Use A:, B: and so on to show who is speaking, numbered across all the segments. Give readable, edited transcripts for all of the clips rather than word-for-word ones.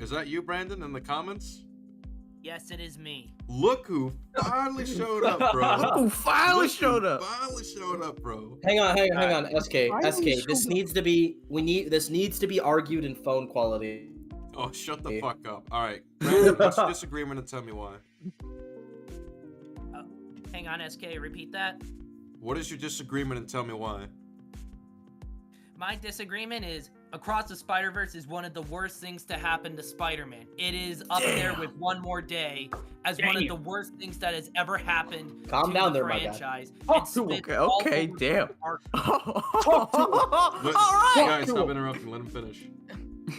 A: Is that you, Brandon, in the comments?
B: Yes, it is me.
A: Look who finally showed up, bro.
C: Look who finally
A: Look who
C: showed up.
A: Finally showed up, bro.
D: Hang on. SK.
C: Finally
D: This
C: showed
D: needs to be. This needs to be argued in phone quality.
A: Oh, shut the fuck up. All right, Brandon, what's your disagreement and tell me why?
B: Hang on, SK, repeat that.
A: What is your disagreement and tell me why?
B: My disagreement is Across the Spider-Verse is one of the worst things to happen to Spider-Man. It is up there with One More Day as one of the worst things that has ever happened
D: Calm
B: to
D: down
B: the
D: there, my guy.
B: franchise.
C: Talk
B: It
C: to him.
B: spits all
C: Okay,
B: over
C: damn.
B: Peter Parker.
A: Let,
C: Alright.
A: Guys, stop interrupting. Let him finish.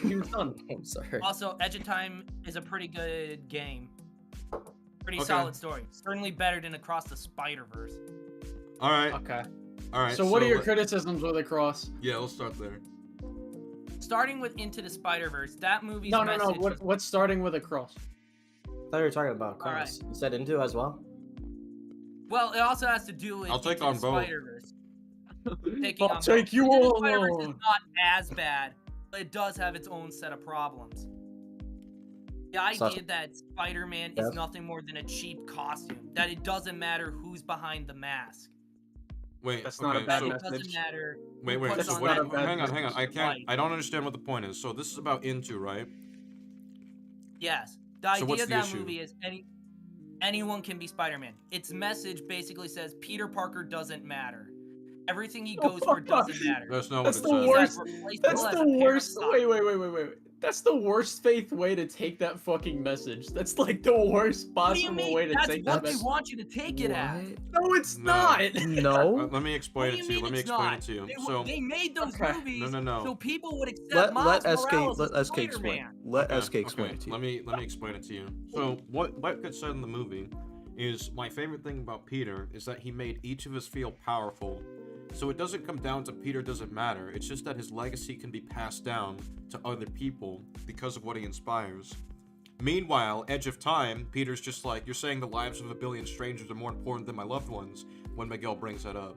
D: He was done. I'm sorry.
B: Also, Edge of Time is a pretty good game. Pretty
A: Okay.
B: solid story. Certainly better than Across the Spider-Verse.
A: All right.
E: Okay.
A: All right.
E: So what are your criticisms with Across?
A: Yeah, let's start there.
B: Starting with Into the Spider-Verse, that movie's
E: No.
B: message was-
E: What's starting with Across?
D: I thought you were talking about Cross. You said Into as well?
B: Well, it also has to do with
A: I'll take
B: Into
A: on
B: the
A: both.
B: Spider-Verse. Taking
E: I'll
B: on
E: take
B: both.
E: you
B: Into the
E: all
B: Spider-Verse is
E: on.
B: not as bad, but it does have its own set of problems. The idea that Spider-Man is
D: Yes.
B: nothing more than a cheap costume, that it doesn't matter who's behind the mask,
A: Wait.
E: That's
A: okay,
E: not a bad
A: so,
B: that it doesn't
E: message.
B: matter.
A: Wait.
B: who puts
E: That's
A: So
B: on
A: what?
E: not
B: that
E: a bad
A: Hang on.
E: message.
A: I can't.
B: Right.
A: I don't understand what the point is. So this is about Into, right?
B: Yes. The
A: So what's
B: idea of
A: the
B: that
A: issue?
B: movie is anyone can be Spider-Man. Its message basically says Peter Parker doesn't matter. Everything he goes for doesn't matter.
A: That's not
E: That's
A: what it
E: the
A: says.
E: worst.
B: Replaceable
E: That's
B: as a
E: the worst.
B: parasite.
E: Wait. That's the worst faith way to take that fucking message. That's like the worst
B: What do you
E: possible
B: mean?
E: way to
B: That's
E: take
B: what
E: that
B: they
E: message.
B: want you to take it as.
E: No, it's
A: No.
E: not.
C: No.
A: Let me explain
B: What do
A: it
B: you
A: to you.
B: mean
A: Let me
B: it's
A: explain
B: not?
A: it to you.
B: They,
A: So
B: they made those
E: Okay.
B: movies
A: No.
B: so people would accept
C: Let
B: Miles
C: SK
B: Morales
C: let
B: as
C: SK explain.
B: Spider-Man.
C: Let
A: Okay,
C: SK explain
A: okay,
C: it to you.
A: Let me explain it to you. So what gets said in the movie is my favorite thing about Peter is that he made each of us feel powerful. So it doesn't come down to Peter doesn't matter. It's just that his legacy can be passed down to other people because of what he inspires. Meanwhile, Edge of Time, Peter's just like, you're saying the lives of a billion strangers are more important than my loved ones when Miguel brings that up.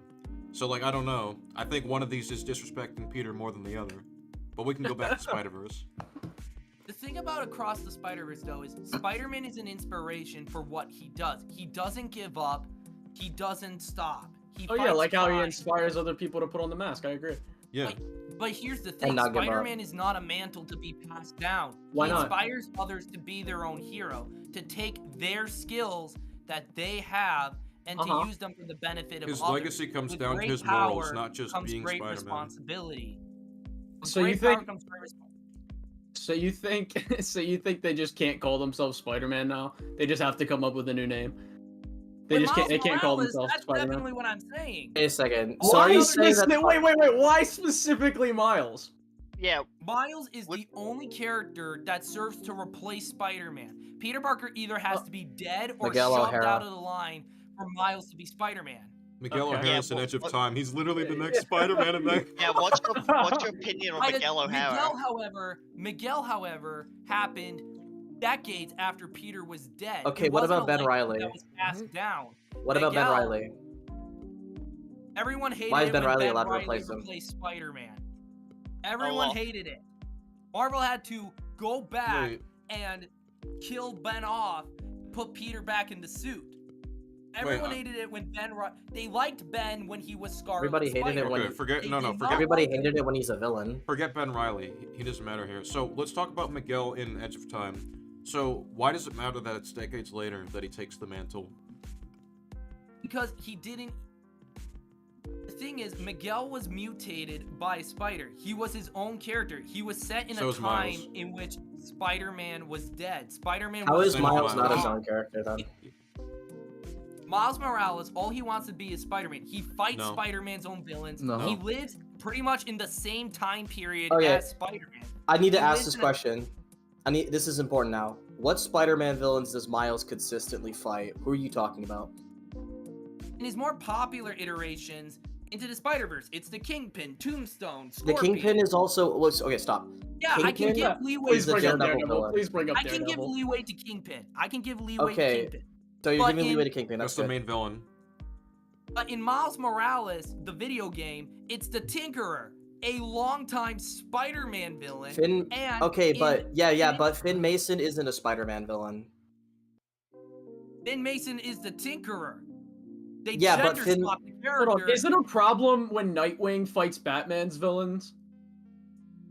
A: So like, I don't know. I think one of these is disrespecting Peter more than the other. But we can go back to Spider-Verse.
B: The thing about Across the Spider-Verse, though, is Spider-Man is an inspiration for what he does. He doesn't give up. He doesn't stop. He
E: Oh yeah,
B: fights
E: like how he
B: crime.
E: inspires other people to put on the mask. I agree.
A: Yeah.
B: But here's the thing,
D: not give up.
B: Spider-Man is not a mantle to be passed down.
E: Why
B: he
E: not?
B: inspires others to be their own hero, to take their skills that they have and to use them for the benefit of
A: His
B: others.
A: legacy comes
B: With
A: down to
B: great
A: his morals,
B: power
A: not just
B: comes
A: being
B: great
A: Spider-Man.
B: responsibility. With
E: So you
B: great power
E: think-
B: comes great responsibility.
E: So you think they just can't call themselves Spider-Man now? They just have to come up with a new name. They
B: With
E: just can't. They
B: Miles
E: can't call
B: Morales,
E: themselves
B: that's
E: Spider-Man.
B: definitely what I'm saying.
D: Wait a second. So
E: Why
D: are you saying that?
E: Wait. Why specifically Miles?
F: Yeah,
B: Miles is the only character that serves to replace Spider-Man. Peter Parker either has to be dead or
D: Miguel
B: shoved
D: O'Hara.
B: out of the line for Miles to be Spider-Man.
A: Miguel
E: Okay.
A: O'Hara's an
F: Yeah,
A: Edge of
F: what-
A: Time. He's literally the next Spider-Man in that.
F: yeah. What's your opinion on Miguel O'Hara?
B: Miguel, however, happened decades after Peter was dead.
D: Okay,
B: It
D: what
B: wasn't
D: about
B: a
D: Ben
B: legacy
D: Reilly?
B: That was passed down.
D: What about Ben
B: Miguel-
D: Riley?
B: Everyone hated
D: Why is
B: it
D: Ben
B: when
D: Reilly
B: Ben
D: allowed to
B: Reilly
D: replace him?
B: replaced Spider-Man. Everyone
F: well.
B: hated it. Marvel had to go back
A: Wait.
B: and kill Ben off, put Peter back in the suit. Everyone hated it when they liked Ben when he was Scarlet
D: Everybody hated
B: Spider.
D: it when
A: Okay, forget
B: They
A: no,
B: did not
A: forget
D: Everybody
B: like
D: hated it when he's a villain.
A: forget Ben Reilly. He doesn't matter here. So let's talk about Miguel in Edge of Time. So why does it matter that it's decades later that he takes the mantle?
B: Because he didn't. The thing is, Miguel was mutated by Spider. He was his own character. He was set in
A: So
B: a
A: is
B: time
A: Miles.
B: in which Spider-Man was dead. Spider-Man
D: How
B: was
D: is
A: Same
D: Miles
A: with
D: not his
A: Miles.
D: own character then?
B: Miles Morales, all he wants to be is Spider-Man. He fights
A: No.
B: Spider-Man's own villains.
C: No.
B: He lives pretty much in the same time period
D: Okay.
B: as Spider-Man.
D: I need to
B: He
D: ask
B: lives
D: this
B: in a-
D: question. This is important now. What Spider-Man villains does Miles consistently fight? Who are you talking about?
B: In his more popular iterations, Into the Spider-Verse, it's the Kingpin, Tombstone,
D: The
B: Scorpion.
D: Kingpin is also. Okay, stop.
B: Yeah, I can
D: Kingpin-
B: give leeway.
E: Please
D: the
E: bring up
D: Daredevil
E: Daredevil.
D: villain.
E: Please bring up
B: I can give
E: Daredevil.
B: leeway to Kingpin. I can give leeway
D: Okay.
B: to Kingpin.
D: So you're
B: But
D: giving leeway
B: in-
D: to Kingpin.
A: That's
D: That's
A: the
D: good.
A: main villain.
B: But in Miles Morales, the video game, it's the Tinkerer. a longtime Spider-Man villain.
D: Finn.
B: And
D: Okay,
B: in-
D: but but Finn Mason isn't a Spider-Man villain.
B: Finn Mason is the Tinkerer. They
D: Yeah, but
B: gender
D: Finn-
B: swap the
E: Hold on,
B: character.
E: is it a problem when Nightwing fights Batman's villains?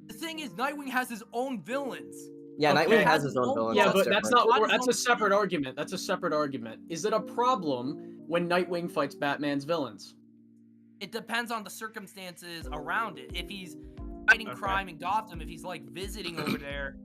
B: The thing is, Nightwing has his own villains.
D: Yeah,
E: Okay.
D: Nightwing has his own villains.
E: Yeah, but
D: different.
E: that's not.
B: Why does
E: That's
B: no-
E: a separate argument. That's a separate argument. Is it a problem when Nightwing fights Batman's villains?
B: It depends on the circumstances around it. If he's fighting
E: Okay.
B: crime in Gotham, if he's like visiting over there,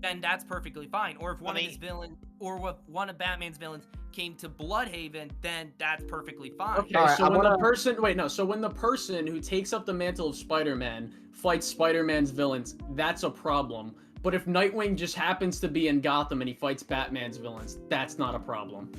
B: then that's perfectly fine. Or if one of his villains, or if one of Batman's villains came to Bloodhaven, then that's perfectly fine.
E: Okay,
D: Alright,
E: so
D: I
E: when the
D: wanna-
E: person so when the person who takes up the mantle of Spider-Man fights Spider-Man's villains, that's a problem. But if Nightwing just happens to be in Gotham and he fights Batman's villains, that's not a problem.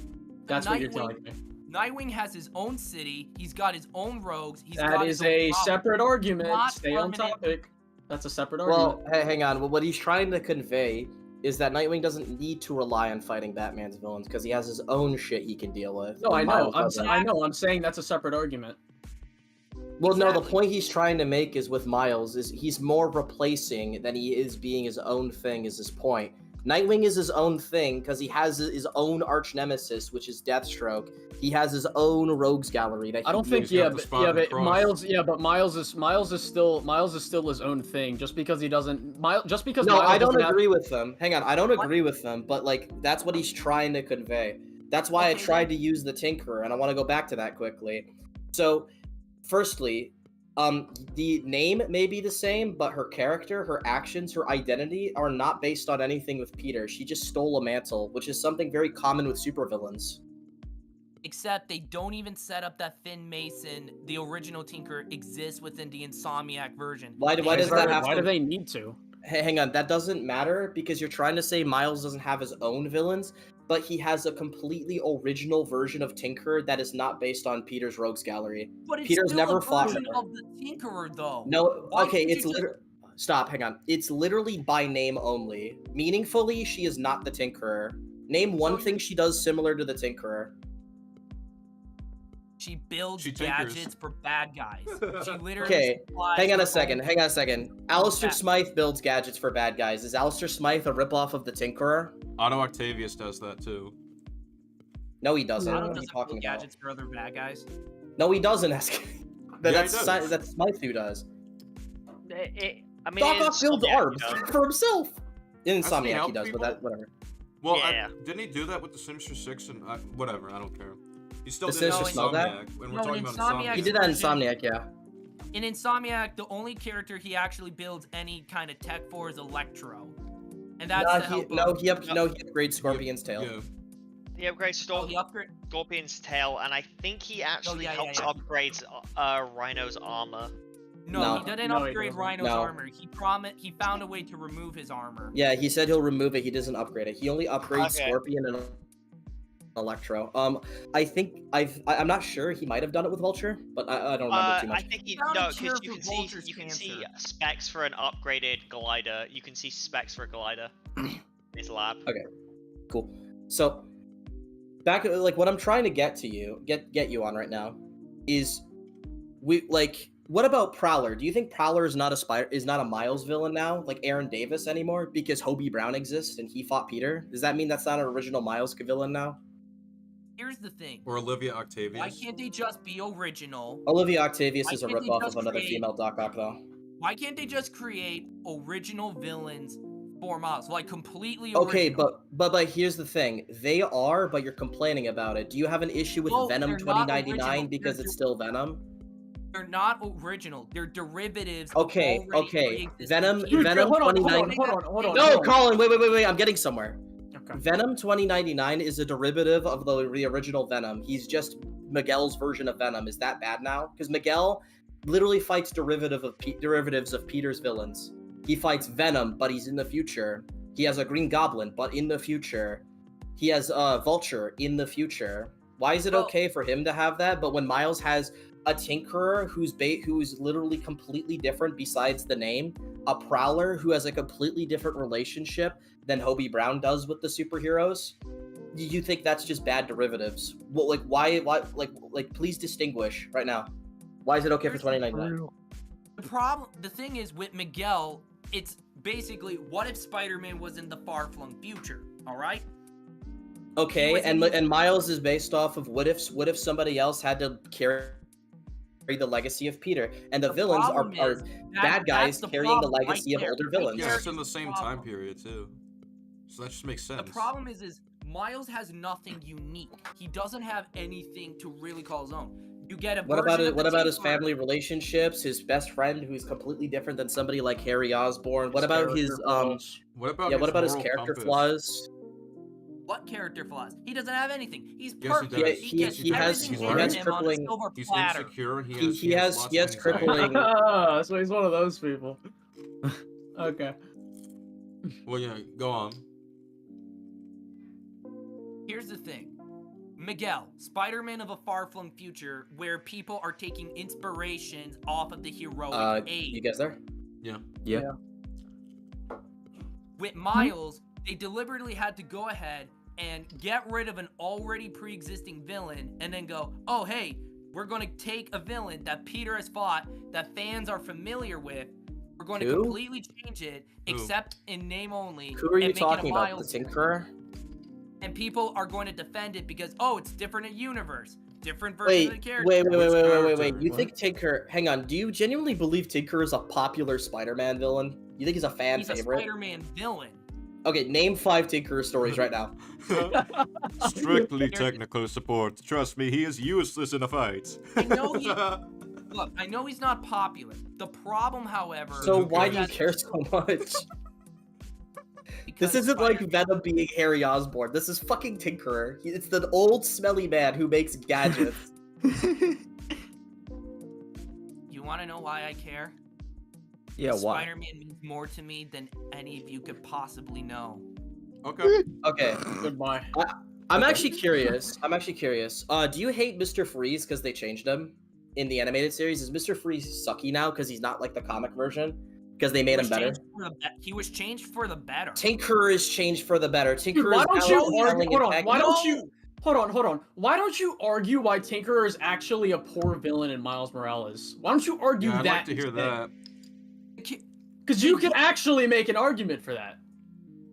E: That's what you're telling me.
B: Nightwing has his own city. He's got his own rogues. He's
E: That
B: got
E: is
B: his own
E: a
B: problems.
E: separate argument.
B: Not
E: Stay on
B: permanent.
E: topic. That's a separate
D: Well,
E: argument.
D: hey, hang on. Well, what he's trying to convey is that Nightwing doesn't need to rely on fighting Batman's villains because he has his own shit he can deal with.
E: No, I know.
D: Miles
E: I'm
D: doesn't.
E: I'm saying that's a separate argument.
D: Well, no, the
B: Exactly.
D: point he's trying to make is with Miles is he's more replacing than he is being his own thing. Is his point? Nightwing is his own thing because he has his own arch nemesis, which is Deathstroke. He has his own rogues gallery that he
E: I don't think
A: He's got the
E: but
A: spot on the cross.
E: Miles is still his own thing just because he doesn't just because
D: No,
E: Miles
D: I don't
E: doesn't have-
D: agree with them. Hang on, I don't
B: What?
D: agree with them, but like that's what he's trying to convey. That's why I
B: Okay,
D: tried to use the Tinkerer, and I want to go back to that quickly. So, firstly, the name may be the same, but her character, her actions, her identity are not based on anything with Peter. She just stole a mantle, which is something very common with supervillains.
B: Except they don't even set up that Finn Mason, the original Tinker, exists within the Insomniac version.
D: Why
B: They
D: does that have
E: Why
D: to?
E: do they need to?
D: Hang on, that doesn't matter because you're trying to say Miles doesn't have his own villains, but he has a completely original version of Tinkerer that is not based on Peter's rogues gallery.
B: But it's
D: Peter's
B: still
D: never
B: a
D: fought
B: version
D: her.
B: of the Tinkerer, though.
D: No,
B: Why
D: okay,
B: can't you
D: it's
B: just-
D: literally. Stop, hang on. It's literally by name only. Meaningfully, she is not the Tinkerer. Name one
B: So
D: thing she does similar to the Tinkerer.
B: She builds
A: She tinkers.
B: gadgets for bad guys. She literally
D: Okay,
B: supplies
D: Hang on
B: her
D: a second,
B: own-
D: hang on a second. Alistair
B: Yeah.
D: Smythe builds gadgets for bad guys. Is Alistair Smythe a ripoff of the Tinkerer?
A: Otto Octavius does that too.
D: No, he doesn't.
B: Otto
D: What are you
B: doesn't
D: talking
B: build
D: about?
B: gadgets for other bad guys.
D: No, he doesn't.
A: Yeah, he
D: That's
A: does.
D: Smythe who does.
F: I mean,
D: Doc
F: in
D: Ock builds
F: Insomniac,
D: arms
F: you know.
D: for himself. In
A: Hasn't he
D: Insomniac, he
A: helped
D: does,
A: people?
D: but that whatever.
A: Well,
F: Yeah.
A: didn't he do that with the Sinister Six and whatever? I don't care. He still
D: The
A: did that
D: Sinister
A: in
D: Smell that?
A: Insomniac. When we're
B: No, in
A: talking about
B: Insomniac,
A: Insomniac.
D: He did that in
B: version-
D: Insomniac, yeah.
B: In Insomniac, the only character he actually builds any kind of tech for is Electro. And that's
D: No,
B: to help him.
D: he upgrades Scorpion's tail.
A: Yeah.
F: He upgrades
B: Oh, he upgrade.
F: Scorpion's tail, and I think he actually
B: yeah,
F: helps
B: yeah.
F: upgrade Rhino's armor.
B: No,
D: No.
B: he didn't
E: No, he
B: upgrade
E: doesn't.
B: Rhino's
D: No.
B: armor. He found a way to remove his armor.
D: Yeah, he said he'll remove it. He doesn't upgrade it. He only upgrades
F: Okay.
D: Scorpion and Electro. I think I'm not sure. He might have done it with Vulture, but I don't remember too
F: I
D: much.
F: think he
B: Found a
F: no,
B: cure
F: because you
B: for
F: can see
B: Vulture's
F: you can see
B: cancer.
F: specs for an upgraded glider. You can see specs for a glider in his lab.
D: Cool. So back like what I'm trying to get you on right now is what about Prowler? Do you think Prowler is not a Miles villain now, like Aaron Davis anymore, because Hobie Brown exists and he fought Peter? Does that mean that's not an original Miles villain now?
B: Here's the thing.
A: Or Olivia Octavius.
B: Why can't they just be original?
D: Olivia Octavius
B: Why
D: is a
B: can't they
D: ripoff
B: just
D: of another
B: create-
D: female Doc Ock, though.
B: Why can't they just create original villains for Miles? Like completely
D: Okay,
B: original.
D: but here's the thing. They are, but you're complaining about it. Do you have an issue with
B: No,
D: Venom
B: they're not
D: 2099
B: original.
D: because
B: They're
D: it's still Venom?
B: They're not original. They're derivatives.
D: Okay,
B: of already
D: okay.
B: pre-existing
D: Venom
B: characters.
D: Venom
E: hold on,
D: 2099.
E: hold on.
D: No, Colin, wait. I'm getting somewhere.
E: Okay.
D: Venom 2099 is a derivative of the original Venom. He's just Miguel's version of Venom. Is that bad now? Because Miguel literally fights derivatives of Peter's villains. He fights Venom, but he's in the future. He has a Green Goblin, but in the future. He has Vulture in the future. Why is it
B: Well-
D: okay for him to have that, but when Miles has a Tinkerer who's literally completely different besides the name, a Prowler who has a completely different relationship than Hobie Brown does with the superheroes, do you think that's just bad derivatives? Well, why please distinguish right now. Why is it okay for
B: Here's the
D: 2099?
B: The thing is with Miguel, it's basically what if Spider-Man was in the far-flung future? All right.
D: Okay, and Miles is based off of what if somebody else had to carry the legacy of Peter, and the villains are bad guys carrying the legacy of older villains.
A: Yeah, it's in the same time period too, so that just makes sense.
B: The problem is Miles has nothing unique. He doesn't have anything to really call his own. You get a
D: What about his family relationships? His best friend, who's completely different than somebody like Harry Osborn. What about his
A: What about
D: his
A: moral
D: character
A: compass?
D: flaws?
B: What character flaws? He doesn't have anything. He's
A: Yes, he
B: perfect.
A: does.
B: He
A: Yes,
B: gets
A: he does.
B: everything
A: He
B: given
A: has
B: him on a
D: crippling-
B: silver
A: He's
B: platter.
A: insecure.
D: He
A: has
D: has crippling.
E: So he's one of those people. Okay.
A: Well, yeah, go on.
B: Here's the thing. Miguel, Spider-Man of a far-flung future where people are taking inspirations off of the heroic
D: You
B: age.
D: guys there?
C: Yeah.
B: With Miles, they deliberately had to go ahead and get rid of an already pre-existing villain and then go, oh, hey, we're going to take a villain that Peter has fought, that fans are familiar with. We're going to
D: Who?
B: completely change it,
A: Who?
B: except in name only.
D: Who are you
B: and make it a
D: talking about? The
B: Miles
D: Tinkerer?
B: and people are going to defend it because, oh, it's different in universe. Different version of the character.
D: Wait.
A: Which
D: You
A: character?
D: think Tinker? Hang on. Do you genuinely believe Tinker is a popular Spider-Man villain? You think he's a fan
B: He's a
D: favorite?
B: Spider-Man villain.
D: Okay, name 5 Tinker stories right now.
A: Strictly technical support. Trust me, he is useless in a fight.
B: I know he- Look, I know he's not popular. The problem, however...
D: So
A: who
D: why do you
B: is
D: care so much?
B: because
D: This isn't like
B: Spider-Man-
D: Venom being Harry Osborn. This is fucking Tinkerer. It's the old smelly man who makes gadgets.
B: You want to know why I care?
C: Yeah, why?
B: Spider-Man means more to me than any of you could possibly know.
A: Okay.
D: Okay,
E: Goodbye.
D: I'm actually curious. Do you hate Mr. Freeze because they changed him in the animated series? Is Mr. Freeze sucky now because he's not like the comic version? Because they made him better?
B: He was changed for the better.
D: Tinkerer is changed for the better.
E: Dude,
D: Tinkerer
E: why
D: is
E: don't
D: now
E: you
D: yelling
E: argue?
D: and
E: Hold on.
D: begging-
E: Why don't you? Hold on. Why don't you argue why Tinkerer is actually a poor villain in Miles Morales? Why don't you argue
A: Yeah, I'd
E: that?
A: like to hear that.
E: Because you can actually make an argument for that.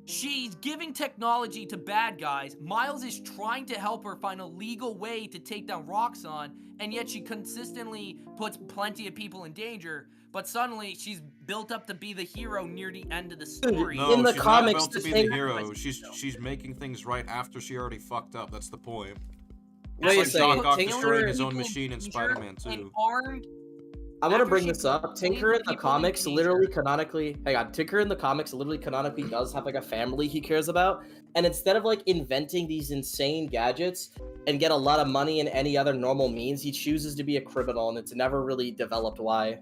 B: She's giving technology to bad guys. Miles is trying to help her find a legal way to take down Roxxon, and yet she consistently puts plenty of people in danger. But suddenly, she's built up to be the hero near the end of the story.
A: No,
D: In the
A: she's
D: comics,
A: not about to
D: the
A: be
D: thing-
A: the hero. She's making things right after she already fucked up. That's the point.
D: Wait a
A: It's like Doc
D: second.
A: Ock
D: Tinkerer-
A: destroying his own
B: People
A: machine in
B: danger
A: Spider-Man
B: and
A: 2.
B: armed.
D: I want to
B: After
D: bring
B: she
D: this up.
B: put
D: Tinker in the
B: people in
D: comics
B: danger.
D: literally canonically, hang on, Tinker in the comics literally canonically does have like a family he cares about. And instead of like inventing these insane gadgets and get a lot of money in any other normal means, he chooses to be a criminal, and it's never really developed why.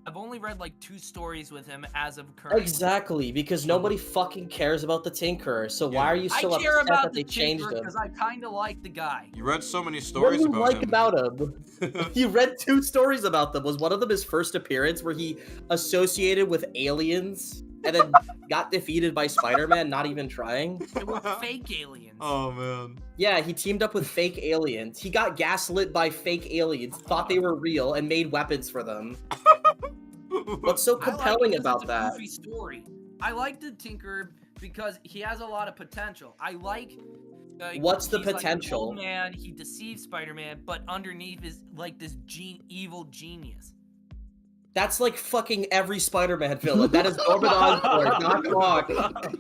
B: I've only read like 2 stories with him as of current.
D: Exactly, because nobody fucking cares about the Tinkerer. So why
A: Yeah.
D: are you
B: I
D: so
B: care
D: upset
B: about
D: that
B: the
D: they changed
B: Tinker
D: him?
B: because I kind of like the guy.
A: You read so many
D: What do
A: stories
D: you
A: about
D: like
A: him.
D: about him? You read 2 stories about them. Was one of them his first appearance where he associated with aliens and then got defeated by Spider-Man, not even trying?
B: They were fake aliens.
A: Oh man.
D: Yeah, he teamed up with fake aliens. He got gaslit by fake aliens, thought they were real, and made weapons for them. What's so
B: I like it
D: compelling
B: 'cause
D: about
B: it's a
D: that?
B: goofy story. I like the Tinker because he has a lot of potential. I like.
D: What's the
B: he's like an
D: potential?
B: old man, he deceives Spider-Man, but underneath is like this evil genius.
D: That's like fucking every Spider-Man villain. That is Norman Osborn, Doc Ock,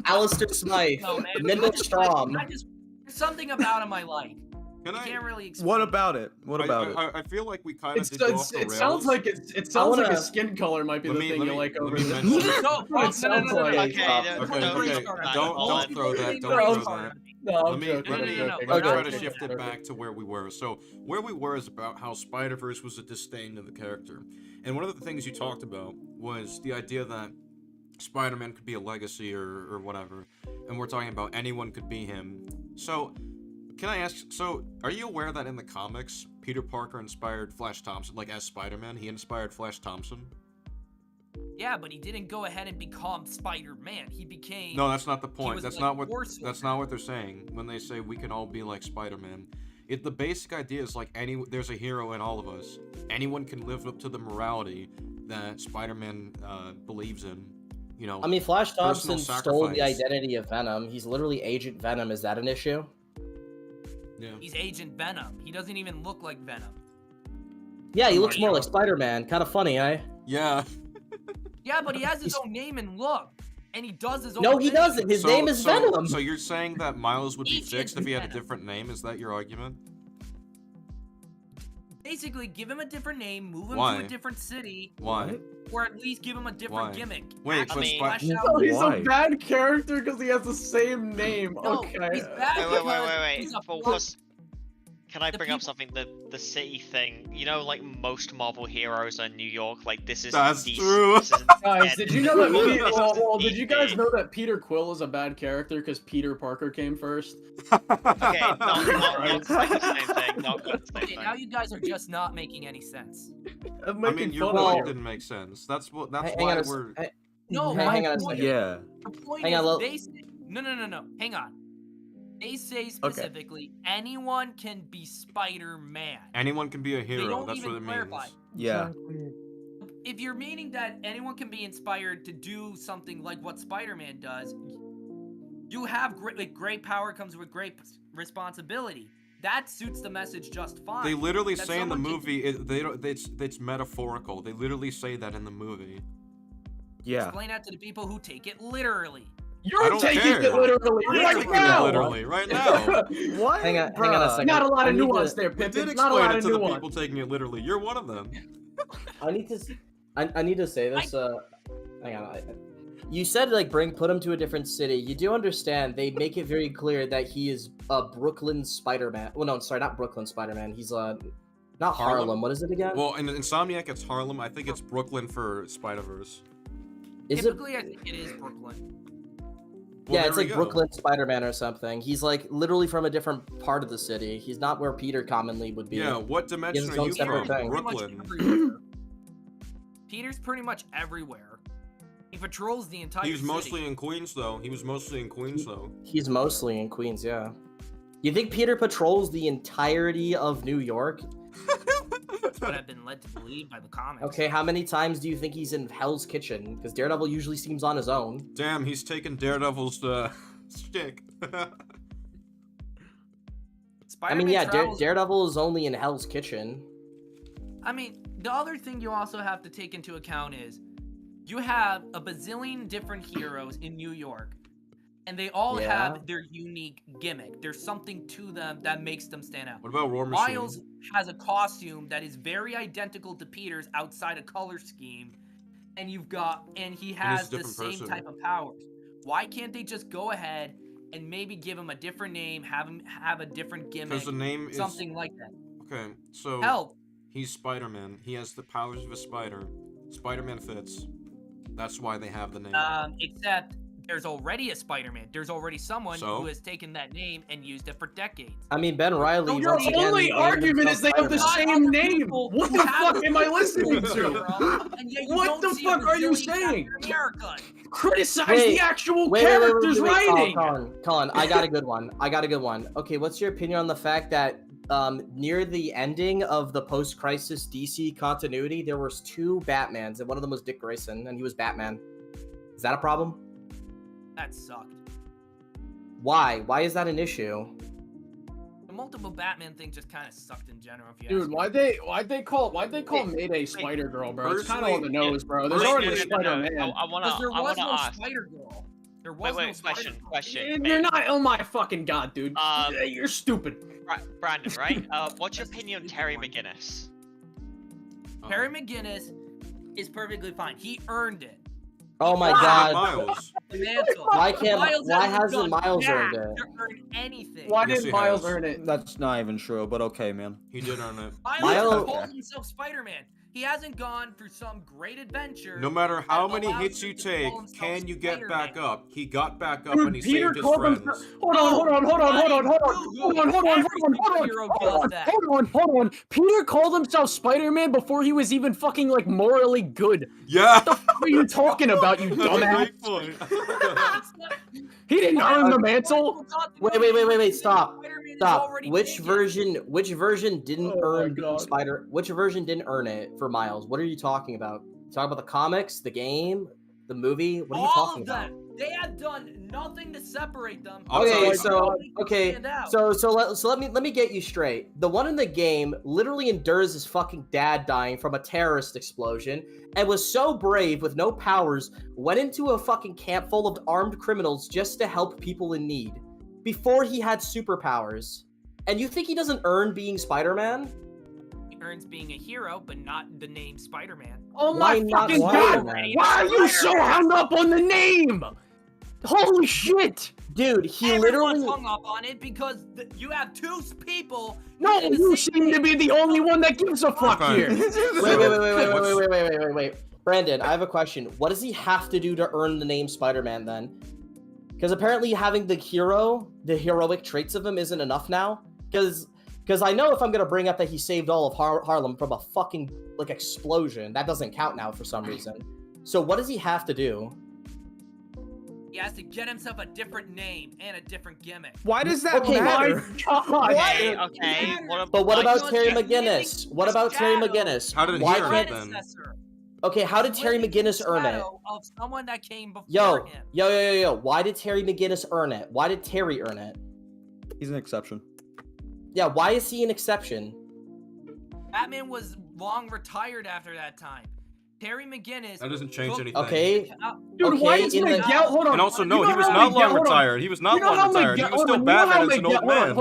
D: Alistair Smythe,
B: No, man.
D: Lyndon Strom.
B: There's something about him I like.
A: Can
B: I
A: I?
B: can't really explain.
C: What about it? What about it?
A: I feel like we kind of
E: It's,
A: did go off the
E: it
A: rails.
E: sounds like it sounds like
D: wanna-
E: his skin color might be the thing you like over
A: me
E: there.
A: mention-
B: No,
E: It sounds like-
F: Okay,
A: Okay, okay, don't throw that. Don't throw that.
E: No, I'm
A: Let me
E: joking, I'm
A: let me
E: joking,
A: let me
E: I'm
A: try to
E: joking,
A: shift
E: I'm
A: it
E: joking.
A: back to where we were. So where we were is about how Spider-Verse was a disdain to the character, and one of the things you talked about was the idea that Spider-Man could be a legacy or whatever, and we're talking about anyone could be him. So can I ask? So are you aware that in the comics, Peter Parker inspired Flash Thompson, like as Spider-Man, he inspired Flash Thompson?
B: Yeah, but he didn't go ahead and become Spider-Man. He became.
A: No, that's not the point.
B: was
A: That's
B: like
A: not what
B: Force
A: that's not what they're saying when they say we can all be like Spider-Man. The basic idea is like there's a hero in all of us. Anyone can live up to the morality that Spider-Man believes in. You know.
D: I mean, Flash Thompson
A: personal
D: stole the
A: sacrifice.
D: identity of Venom. He's literally Agent Venom. Is that an issue?
A: Yeah.
B: He's Agent Venom. He doesn't even look like Venom.
D: Yeah, he
A: Oh
D: looks
A: my
D: more
A: God.
D: like Spider-Man. Kind of funny, eh?
A: Yeah.
B: Yeah, but he has his own name and look, and he does his own.
D: No, he
B: thing.
D: doesn't. His name is Venom.
A: So you're saying that Miles would be
B: Agent
A: fixed if he had a
B: Venom.
A: different name? Is that your argument?
B: Basically, give him a different name, move him
A: Why?
B: to a different city,
A: Why?
B: or at least give him a different
A: Why?
B: gimmick.
A: Wait,
B: Actually
A: but
F: mean-
B: flesh
C: Spi-
B: out-
E: Oh, he's
C: Why?
E: a bad character because he has the same name.
B: No,
E: Okay.
B: he's bad
F: Wait.
B: because he's a
F: Well,
B: fuck-
F: what's- Can I
B: The
F: bring up
B: people-
F: something? The city thing. You know, like most Marvel heroes are in New York. Like this is
A: That's
F: DC.
A: true.
F: This isn't
E: Guys,
F: Ed.
E: did you know that?
F: This is
E: Well, did you guys
F: DC.
E: know that Peter Quill is a bad character because Peter Parker came first?
F: Okay, not quite the same thing. Not quite the same
B: Okay, now
F: thing.
B: you guys are just not making any sense.
E: I'm
A: I
E: making
A: mean, your
E: fun of
A: point
E: you.
A: didn't make sense. That's
D: Hang
A: why
D: on a
A: we're.
B: No,
D: Hang
B: my
D: on a
B: point-
D: second.
C: Yeah.
B: The point
D: Hang
B: is,
D: on, look.
B: they say, no. Hang on. They say specifically anyone can be Spider-Man.
A: Anyone can be a
B: They
A: hero.
B: don't
A: That's
B: even
A: what it
B: clarify.
A: means.
C: Yeah.
B: If you're meaning that anyone can be inspired to do something like what Spider-Man does, you have great power comes with great responsibility. That suits the message just fine.
A: They literally
B: That
A: say in the
B: someone can-
A: movie, they don't. It's metaphorical. They literally say that in the movie.
C: Yeah.
B: Explain that to the people who take it literally.
A: I
E: You're
A: don't
E: taking
A: care.
E: it literally
A: You're
E: right
A: taking
E: now.
A: it literally right now.
C: What?
D: Hang on a
C: Bruh.
D: second.
E: Not a lot
D: I
E: of
D: need to-
E: nuance there,
A: We
E: Pippin.
A: did
E: Not a
A: explain
E: lot
A: it
E: of
A: to the
E: nuance.
A: people taking it literally. You're one of them.
D: I need to. I need to say this. Hang on. You said like put him to a different city. You do understand they make it very clear that he is a Brooklyn Spider-Man. Well, no, sorry, not Brooklyn Spider-Man. He's not Harlem.
A: Harlem?
D: What is it again?
A: Well, in Insomniac, it's Harlem. I think it's Brooklyn for Spider-Verse.
D: is it?
B: Typically, I think it is Brooklyn.
A: Well,
D: Yeah,
A: there
D: it's
A: we
D: like
A: go.
D: Brooklyn Spider-Man or something. He's like literally from a different part of the city. He's not where Peter commonly would be.
A: Yeah, what dimension
D: his
A: are
D: own
A: you
D: separate
A: from?
D: thing.
B: Pretty much
A: Brooklyn.
B: everywhere. Peter's pretty much everywhere. He patrols the entire
A: He was
B: city.
A: mostly in Queens, though. He's mostly in
D: Queens, yeah. You think Peter patrols the entirety of New York?
B: That's what I've been led to believe by the comics.
D: Okay, how many times do you think he's in Hell's Kitchen? Because Daredevil usually seems on his own.
A: Damn, he's taking Daredevil's stick.
D: I
B: Spider-Man
D: mean, yeah,
B: travels-
D: Daredevil is only in Hell's Kitchen.
B: I mean, the other thing you also have to take into account is you have a bazillion different heroes in New York, and they all
D: Yeah.
B: have their unique gimmick. There's something to them that makes them stand out.
A: What about War Machine?
B: Miles has a costume that is very identical to Peter's outside a color scheme, and he has the
A: different
B: same
A: person.
B: type of powers. Why can't they just go ahead and maybe give him a different name, have him have a different gimmick,
A: Because the name is
B: something like that?
A: okay. So
B: Hell,
A: he's Spider-Man. He has the powers of a spider. Spider-Man fits. That's why they have the name.
B: except there's already a Spider-Man. There's already someone
A: So?
B: who has taken that name and used it for decades.
D: I mean, Ben Riley.
E: So your
D: once again,
E: only
D: named
E: argument
D: himself
E: is they have the
D: Spider-Man.
E: same
B: Other
E: name.
B: people
E: What
B: who
E: the
B: have
E: fuck am I listening to?
B: And yet you
E: What
B: don't
E: the
B: see a
E: fuck are you
B: bazillion
E: saying?
B: Captain America.
E: Criticize
D: Wait,
E: the actual
D: Wait,
E: character's
D: wait,
E: writing.
D: Colin, I got a good one. Okay, what's your opinion on the fact that near the ending of the post-crisis DC continuity, there was 2 Batmans, and one of them was Dick Grayson, and he was Batman. Is that a problem?
B: That sucked.
D: Why? Why is that an issue?
B: The multiple Batman thing just kind of sucked in general. If you
E: Dude,
B: ask me.
E: why'd they call Mayday Spider Girl, bro? It's kind of on the
A: Personally-
E: nose, bro. There's
A: Personally-
E: already a
F: No,
E: Spider
F: no,
E: Man.
F: no. I wanna,
B: Because there
F: I
B: was
F: wanna
B: no
F: ask.
B: Spider Girl. There was
F: Wait,
B: no
F: wait,
B: Spider
F: question.
E: You're not. Oh my fucking god, dude.
F: Um,
E: You're stupid.
F: Brandon, right? What's your opinion on Terry McGinnis?
B: Terry McGinnis is perfectly fine. He earned it.
D: Oh my
A: Why
D: god.
A: Miles.
B: The mantle.
D: Why
B: Miles
D: hasn't Miles
B: done
D: earned
B: jack
D: it?
B: to earn anything.
E: Why
A: Yes,
E: didn't
A: he
E: Miles
A: has.
E: earn it?
C: That's not even true, but okay, man.
A: He did earn it.
B: Miles
D: Miles-
B: calls himself Spider-Man. He hasn't gone through some great adventure.
A: No matter how
B: that
A: many
B: allows
A: hits
B: him
A: you
B: to
A: take,
B: call himself
A: can you get back
B: Spider-Man.
A: up? He got back up
E: Dude,
A: and he
E: Peter
A: saved his
E: called
A: friends.
E: himself. Hold on. Peter called himself Spider-Man before he was even fucking like morally good.
A: Yeah.
E: What are you talking about, you
A: That's a
E: dumbass?
A: great point.
E: He didn't earn the mantle.
D: Wait, stop.
B: Spider-Man
D: Stop.
B: already
D: Which
B: taken.
D: version didn't
E: Oh my
D: earn being
E: God.
D: Spider? Which version didn't earn it for Miles? What are you talking about? Talking about the comics, the game, the movie? What are you
B: All
D: talking
B: of
D: about?
B: them. They have done nothing to separate them.
A: I'll tell
D: Okay,
A: you-
D: so okay,
B: Stand out.
D: so let me get you straight. The one in the game literally endures his fucking dad dying from a terrorist explosion, and was so brave with no powers, went into a fucking camp full of armed criminals just to help people in need, before he had superpowers. And you think he doesn't earn being Spider-Man?
B: He earns being a hero, but not the name Spider-Man.
E: Oh
D: Why
E: my
D: not
E: fucking god!
D: Spider-Man?
E: Why are you so hung up on the name? Holy shit!
D: Dude, he
B: Everyone's
D: literally.
B: hung up on it because you have two people.
E: No,
B: in the
E: you
B: same
E: seem to be the only one that gives a fuck
A: Okay.
E: here.
D: Wait. Brandon, I have a question. What does he have to do to earn the name Spider-Man then? Because apparently having the heroic traits of him isn't enough now. Because I know if I'm gonna bring up that he saved all of Harlem from a fucking explosion, that doesn't count now for some reason. So what does he have to do?
B: He has to get himself a different name and a different gimmick.
G: Why does that
D: Okay,
G: matter?
E: God.
F: Okay,
B: What?
F: okay.
D: But what
F: like-
D: about
B: Because
D: Terry
B: he's
D: McGinnis?
B: living
D: What
B: the
D: about Terry
B: shadow.
D: McGinnis?
A: How did he
D: Why
A: earn
D: can't?
A: it then?
B: Predecessor.
D: Okay, how did Terry
B: Living in the
D: McGinnis earn it?
B: shadow Of someone that came before
D: Yo,
B: him.
D: yo. Why did Terry McGinnis earn it? Why did Terry earn it?
C: He's an exception.
D: Yeah, why is he an exception?
B: Batman was long retired after that time. Terry McGinnis.
A: That doesn't change
B: took-
A: anything.
D: Okay,
E: Dude, why
D: Okay,
E: is
D: in the-
E: Miguel? Hold on.
A: And also,
E: You
A: no,
E: know
A: he was
E: how
A: not
E: Miguel-
A: long
E: hold on.
A: retired. He was not
E: You know how
A: long retired. He
E: Miguel-
A: was
E: hold
A: still
E: on, you know how
A: Batman as an old
E: Miguel-
A: man.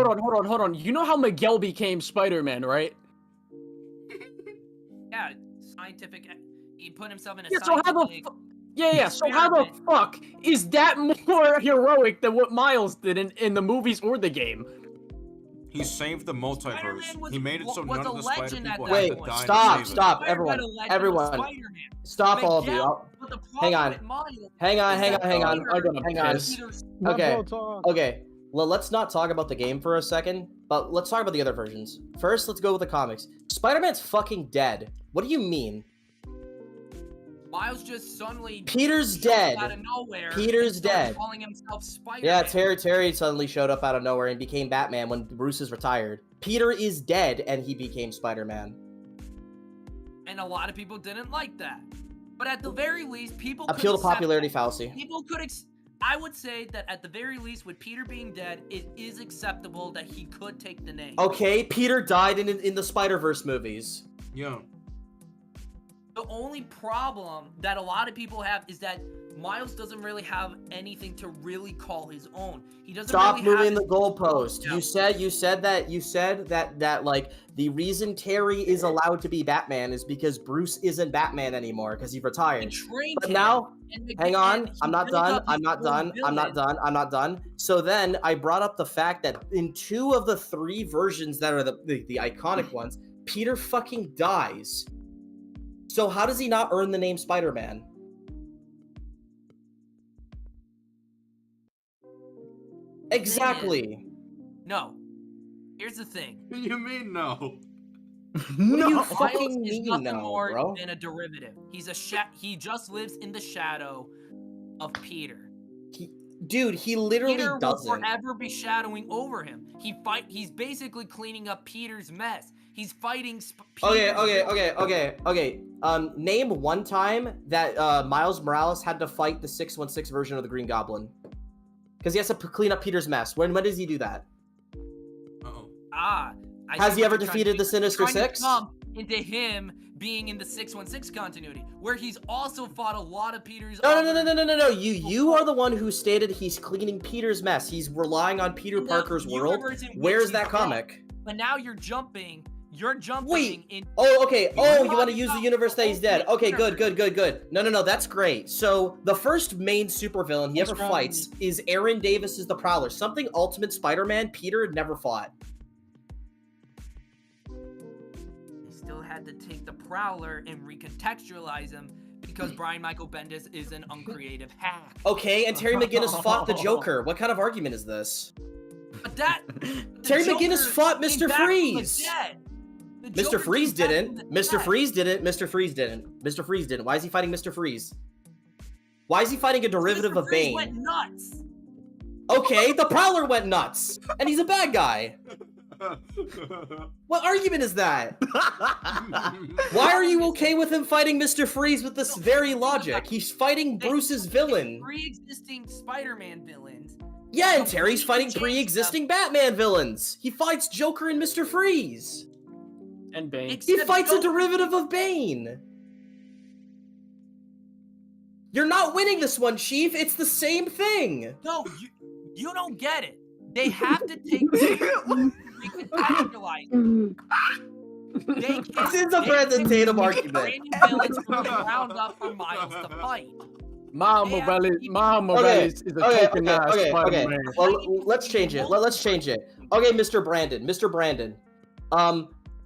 E: Hold on. You know how Miguel became Spider-Man, right?
B: Yeah, scientific. He put himself in a
E: Yeah, so how the
B: scientific.
E: Yeah. So how the
B: Experiment.
E: fuck is that more heroic than what Miles did in the movies or the game?
A: He saved the multiverse.
B: Spider-Man was-
A: He made it so
B: was
A: none
B: a
A: of the Spider
B: legend at
A: people
B: that
A: had
D: Wait,
A: to
B: point.
A: die
D: stop,
A: to save
D: stop,
B: Spider-Man
D: everyone,
B: had a legend with
D: everyone.
B: Spider-Man.
D: Stop all of you.
B: Miguel, but the
D: Hang
B: problem
D: on.
B: with Miles
D: Hang on,
B: is
D: hang
B: that
D: on, hang on.
B: Peter
E: I'm gonna
D: Hang on.
E: piss.
B: Peter's-
D: Okay, okay. Well, let's not talk about the game for a second, but let's talk about the other versions. First, let's go with the comics. Spider-Man's fucking dead. What do you mean?
B: Miles just suddenly
D: Peter's
B: showed up
D: dead.
B: out of nowhere.
D: Peter's
B: and started
D: dead.
B: Calling himself Spider-Man.
D: Yeah, Terry suddenly showed up out of nowhere and became Batman when Bruce is retired. Peter is dead and he became Spider-Man.
B: And a lot of people didn't like that. But at the very least, people could
D: Appeal to
B: accept
D: popularity
B: that.
D: fallacy.
B: People could. I would say that at the very least, with Peter being dead, it is acceptable that he could take the name.
D: Okay, Peter died in the Spider-Verse movies.
A: Yeah.
B: The only problem that a lot of people have is that Miles doesn't really have anything to really call his own. He doesn't
D: Stop
B: really
D: moving
B: have
D: the goalpost.
B: Yeah.
D: You said that like the reason Terry is allowed to be Batman is because Bruce isn't Batman anymore because he
B: He
D: retired.
B: trained
D: But
B: him,
D: now,
B: and
D: hang
B: and
D: on,
B: he
D: I'm not
B: built
D: done.
B: up
D: I'm
B: his
D: not
B: own
D: done. I'm not
B: villain.
D: done. I'm not done. So then I brought up the fact that in 2 of the 3 versions that are the iconic ones, Peter fucking dies. So how does he not earn the name Spider-Man? Exactly.
B: No. Here's the thing.
A: What do you mean no?
D: What do you
B: Miles
D: fucking
B: is
D: mean
B: nothing
D: no,
B: more
D: bro?
B: than a derivative. He's a he just lives in the shadow of Peter.
D: Dude, he literally
B: Peter will
D: doesn't.
B: forever be shadowing over him. He's basically cleaning up Peter's mess. He's fighting
D: Okay,
B: Peter's
D: okay. Name one time that Miles Morales had to fight the 616 version of the Green Goblin. Because he has to clean up Peter's mess. When does he do that?
A: Uh-oh.
B: I
D: Has
B: see
D: he
B: what
D: ever
B: you're trying to
D: defeated
B: do.
D: the
B: You're
D: Sinister
B: trying to
D: Six?
B: jump into him being in the 616 continuity, where he's also fought a lot of Peter's.
D: No.
B: other-
D: You are the one who stated he's cleaning Peter's mess. He's relying on Peter
B: In the
D: Parker's world.
B: universe in which
D: Where's
B: he's
D: that
B: dead.
D: comic?
B: But now you're jumping. You're jumping
D: Wait.
B: in.
D: Oh, okay.
B: You're
D: Oh, you want to
B: talking
D: use the
B: about
D: universe that he's dead.
B: the
D: Okay, good.
B: universe.
D: No. That's great. So the first main supervillain he ever fights is Aaron Davis's The Prowler. Something Ultimate Spider-Man Peter never fought.
B: They still had to take the Prowler and recontextualize him because Brian Michael Bendis is an uncreative hack.
D: Okay, and Terry McGinnis fought the Joker. What kind of argument is this?
B: But that
D: Terry
B: the
D: McGinnis
B: Joker
D: fought
B: came
D: Mr.
B: back from the
D: Freeze.
B: dead. The
D: Mr.
B: Joker
D: Freeze
B: came back
D: didn't.
B: from the
D: Mr.
B: dead.
D: Freeze didn't. Mr. Freeze didn't. Why is he fighting Mr. Freeze? Why is he fighting a derivative
B: Mr.
D: of
B: Freeze
D: Bane?
B: went nuts.
D: Okay, the Prowler went nuts, and he's a bad guy. What argument is that? Why are you okay with him fighting Mr. Freeze with this very logic? He's fighting Bruce's villain.
B: Pre-existing Spider-Man villains.
D: Yeah, and Terry's fighting pre-existing Batman villains. He fights Joker and Mr. Freeze.
E: And Bane.
D: He
B: Except
D: fights a
B: Joker-
D: derivative of Bane. You're not winning this one, Chief. It's the same thing.
B: No, you don't get it. They have to take they contextualize.
D: This is a Brandon Tatum argument.
B: Brand new villains from the ground up for Miles to fight.
E: Miles
B: Yeah,
E: Morales,
B: he-
E: Miles Morales is a tokenized
D: okay.
E: Spider-Man.
D: Well, let's change it. Let's change it. Okay, Mr. Brandon.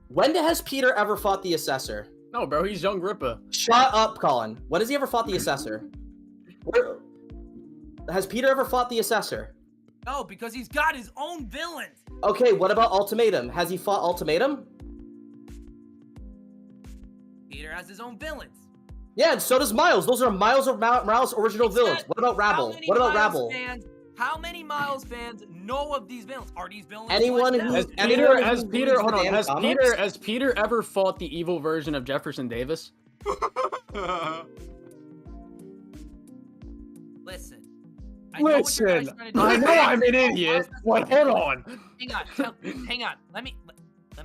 D: When has Peter ever fought the Assessor?
E: No, bro, he's Young Ripper.
D: Shut up, Colin. When has he ever fought the Assessor? Has Peter ever fought the Assessor?
B: No, because he's got his own villains.
D: Okay, what about Ultimatum? Has he fought Ultimatum?
B: Peter has his own villains.
D: Yeah, and so does Miles. Those are Miles Morales' original villains. What about Rabble? What about Rabble?
B: How many Miles fans know of these villains? Are these villains?
D: Anyone
B: fleshed
D: who-
B: out?
E: Has Peter, hold on,
D: reads the damn comics?
E: has Peter ever fought the evil version of Jefferson Davis?
B: Listen.
E: Listen, I know I'm an idiot, but hold on.
B: Hang on. Let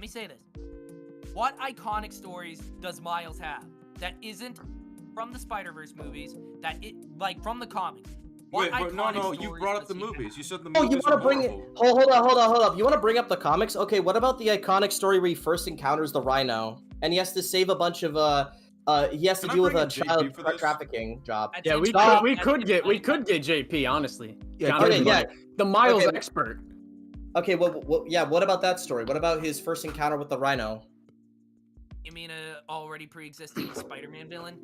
B: me say this. What iconic stories does Miles have that isn't from the Spider-Verse movies? Like from the comics? What
A: Wait, but no,
B: iconic
A: you
B: stories
A: brought up
B: does
A: the
B: he have?
A: movies. You said the
D: Oh,
A: movies
D: you want to bring it?
A: Marvel.
D: Hold up. You want to bring up the comics? Okay, what about the iconic story where he first encounters the Rhino and he has to save a bunch of he has to
A: Can I
D: deal with
A: bring
D: a
A: in JP
D: child
A: for this?
D: trafficking job.
B: That's
E: Yeah, we
B: interesting.
E: could get JP, honestly.
C: Yeah,
E: Jonathan
D: okay, yeah.
E: Bunny. The Miles
D: Okay.
E: expert.
D: Okay, well, yeah. What about that story? What about his first encounter with the Rhino?
B: You mean a already pre-existing Spider-Man villain?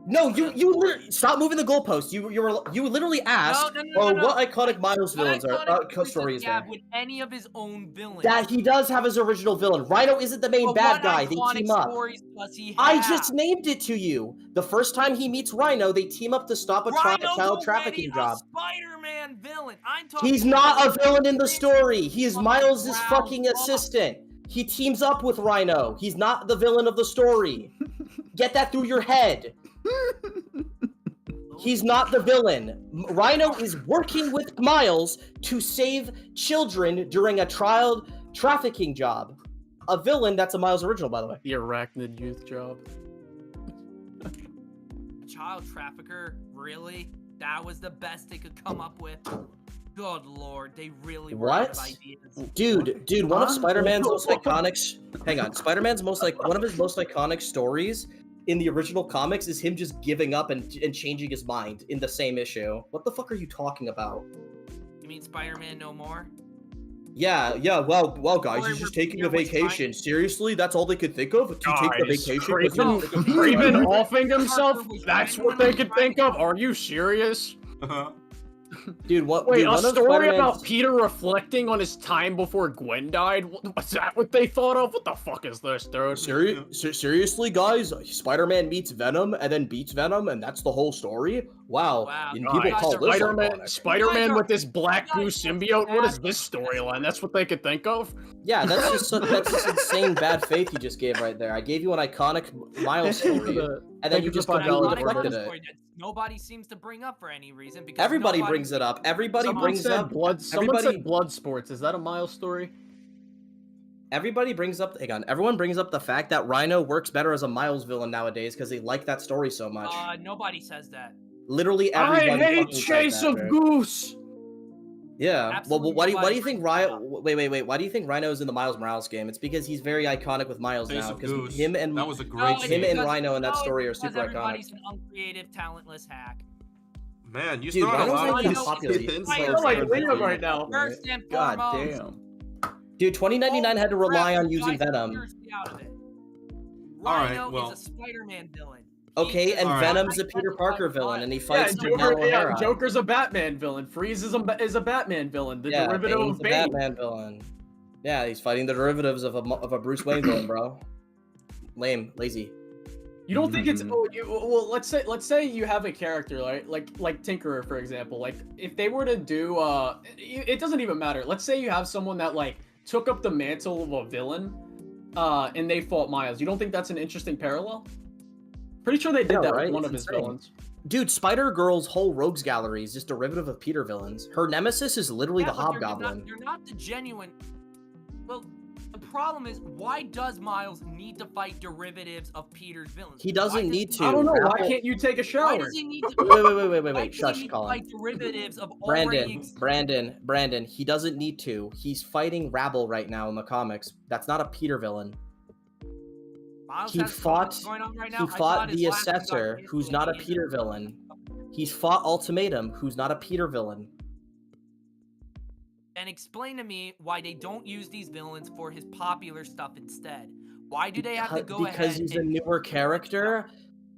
D: No, you literally stop moving the goalpost. You literally asked,
B: No.
D: what iconic Miles villains
B: What
D: are
B: iconic
D: story is
B: does he have
D: there?
B: with any of his own villains?
D: That he does have his original villain. Rhino isn't the main
B: But
D: bad
B: what
D: guy. They
B: iconic
D: team up.
B: stories does he have?
D: I just named it to you. The first time he meets Rhino, they team up to stop a
B: Rhino's
D: child
B: already
D: trafficking
B: a
D: job.
B: Spider-Man villain. I'm talking.
D: He's not a villain in the story. He is
B: From
D: Miles'
B: ground
D: fucking
B: up.
D: assistant. He teams up with Rhino. He's not the villain of the story. Get that through your head. He's not the villain. Rhino is working with Miles to save children during a child trafficking job. A villain that's a Miles original, by the way.
E: The arachnid youth job.
B: Child trafficker? Really? That was the best they could come up with? Good lord, they really were out of
D: What?
B: ideas.
D: Dude, one of
C: Huh?
D: Spider-Man's most iconic. Hang on, Spider-Man's one of his most iconic stories in the original comics is him just giving up and changing his mind in the same issue. What the fuck are you talking about?
B: You mean Spider-Man No More?
D: Yeah. Well, guys,
B: Story
D: he's just
B: where
D: taking
B: Peter
D: a
B: was
D: vacation. Seriously, that's all they could think of to take the
E: Guys,
D: vacation.
E: Craven,
B: No.
E: Craven offing himself?
B: Parker was
E: That's what
B: genuinely
E: they could think of? Are you serious?
D: Dude, what?
E: Wait,
D: dude,
E: a
D: one of
E: story
D: Spider-Man's-
E: about Peter reflecting on his time before Gwen died? Was that what they thought of? What the fuck is this, dude?
D: Seriously, guys, Spider-Man meets Venom and then beats Venom, and that's the whole story. Wow.
B: Wow.
D: And
B: Guys,
D: people call this
E: Spider-Man,
D: iconic.
E: Spider-Man with this black
B: you
E: goo
B: guys are
E: symbiote. What is
B: bad.
E: this storyline? That's what they could think of.
D: Yeah, that's just insane bad faith you just gave right there. I gave you an iconic Miles story, and then
E: Thank
D: you
E: you
D: just
E: for
D: completely
E: $5
D: deflected
E: for
D: it.
B: Story that nobody seems to bring up for any reason because
D: Everybody
B: nobody-
D: brings it up. Everybody
E: Someone
D: brings
E: said
D: up.
E: blood. Someone
D: everybody-
E: said blood sports. Is that a Miles story?
D: Everybody brings up. Hang on. Everyone brings up the fact that Rhino works better as a Miles villain nowadays because they like that story so much.
B: Nobody says that.
D: Literally
E: I
D: everybody.
E: hate
D: fucking says
E: Chase
D: that,
E: of
D: dude.
E: Goose.
D: Yeah.
B: Absolutely
D: Well, why do you
B: nobody
D: think
B: brings it
D: Rhino?
B: up.
D: Wait. Why do you think Rhino's in the Miles Morales game? It's because he's very iconic with Miles
A: Face
D: now.
A: of
D: Because
A: Goose.
D: him and
A: That was a
B: No,
A: great
B: it's
D: him
A: scene.
D: and
B: because-
D: Rhino in that
B: no,
D: story are
B: it's because
D: super iconic.
B: everybody's an uncreative, talentless hack.
A: Man, you
D: Dude,
A: still
D: Rhino's
A: allowed
D: like
A: to
B: the
A: skip
D: popular.
A: the
B: He's
A: insults
B: like
A: and
B: Liam
A: everything.
E: right now.
B: First and
C: God
B: foremost,
C: damn.
D: Dude, 2099 had to rely on using
B: Guys,
D: Venom.
B: seriously out of it.
A: Alright,
B: Rhino
A: well-
B: is a Spider-Man villain.
D: Okay,
B: He
D: and
B: is
A: Alright.
D: Venom's a
B: iconic
D: Peter Parker villain, and he
E: Yeah,
D: fights
E: Joker,
D: Miguel O'Hara.
E: Joker's a Batman villain. Freeze is a Batman villain. The
D: Yeah,
E: derivative
D: Bane's
E: of
D: a
E: Bane.
D: Batman villain. Yeah, he's fighting the derivatives of a Bruce Wayne villain, bro. Lame, lazy.
E: You don't think it's
C: Mhm.
E: well? Let's say you have a character, right? Like Tinkerer, for example. Like if they were to do it doesn't even matter. Let's say you have someone that like took up the mantle of a villain, and they fought Miles. You don't think that's an interesting parallel? Pretty sure they did
D: Yeah,
E: that
D: right?
E: with one
D: It's
E: of his
D: insane.
E: villains.
D: Dude, Spider-Girl's whole rogues gallery is just derivative of Peter villains. Her nemesis is literally the
B: Yeah, but
D: Hobgoblin.
B: You're not the genuine. Well, the problem is, why does Miles need to fight derivatives of Peter's villains?
D: He
B: Why
D: doesn't
B: does-
D: need to.
E: I don't know. Why
D: Rabble-
E: can't you take a
B: Why
E: shower?
B: does he need to?
D: Wait,
B: why does he
D: Shush,
B: need to
D: Colin.
B: fight derivatives of already
D: Brandon, he doesn't need to. He's fighting Rabble right now in the comics. That's not a Peter villain.
B: Miles
D: He
B: has
D: fought
B: comics going on right now?
D: he
B: I
D: fought
B: thought his
D: the
B: last one got
D: Assessor, who's
B: canceled
D: not a
B: and he
D: Peter
B: ended up-
D: villain. He's fought Ultimatum, who's not a Peter villain.
B: And explain to me why they don't use these villains for his popular stuff instead. Why do they have to go ahead?
D: Because he's a
B: and
D: newer character?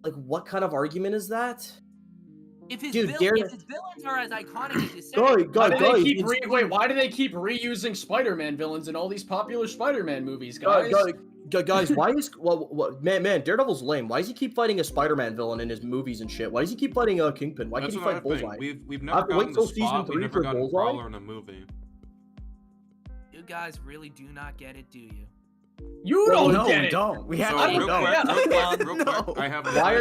D: Like, what kind of argument is that?
B: If his,
D: Dude,
B: if his villains are as iconic as you said,
E: Why
D: Guy,
E: do
D: guys,
E: they keep
D: it's-
E: wait? Why do they keep reusing Spider-Man villains in all these popular Spider-Man movies,
D: Guys,
E: guys?
D: why is man, Daredevil's lame. Why does he keep fighting a Spider-Man villain in his movies and shit? Why does he keep fighting Kingpin? Why can't
A: That's
D: he fight
A: another thing.
D: Bullseye?
A: We've
D: I
A: never
D: have to wait
A: gotten the
D: till season
A: spot. We
D: 3
A: never
D: for
A: gotten
D: Bullseye?
A: Prowler in a movie.
B: you guys really do not get it, do you?
E: You don't
C: no,
E: get
C: we
E: it.
C: don't. We
A: So
C: actually
A: real
C: don't.
A: quick, I have.
D: Why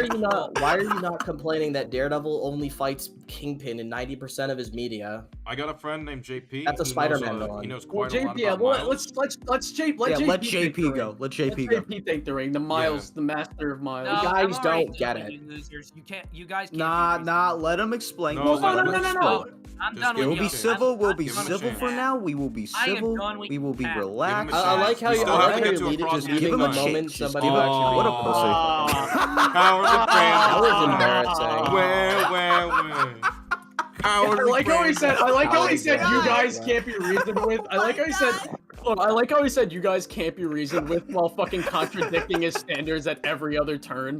D: are you not complaining that Daredevil only fights Kingpin in 90% of his media?
A: I got a friend named JP.
D: That's a
A: He
D: Spider-Man
A: knows,
D: villain.
A: He knows
E: Well,
A: quite a lot
E: JP, yeah,
A: about
E: well,
A: Miles.
E: let's JP
C: Let
E: take the
C: JP
E: ring.
C: go. Let
E: Let
C: JP go.
E: JP take the ring. The Miles, the master of Miles.
B: No,
D: guys
B: I'm already
D: don't get
B: done with
D: it.
B: You losers. You can't. You guys can't.
C: Nah,
B: be
C: nah.
B: reasonable.
C: Let him explain.
A: No,
C: Let him
E: no, no,
C: explain.
E: no.
B: I'm
A: Just
B: done
A: give
B: with
C: We'll
A: him
B: you.
C: be
A: a chance.
C: civil. We'll be
A: Give him a
C: civil
A: chance.
C: for now. We will be
B: I am
C: civil.
B: done with
C: We will be
B: you.
C: relaxed.
A: Give him a
D: I like how
A: We
D: you
A: still
D: I
A: have
D: like
A: to
D: how
A: get
D: you're
A: to a
D: just
A: process.
D: leaving
C: Give
D: the
C: him a
D: moment
C: chance. Just
D: somebody
C: give him a
D: actually.
C: chance. What a pussy.
A: Howard the
D: That was
A: Brand.
D: embarrassing.
A: Where? Howard
E: I like how he said. I like how he said you guys
D: Yeah.
E: can't be reasoned with. I like how he said. Look, I like how he said you guys can't be reasoned with while fucking contradicting his standards at every other turn.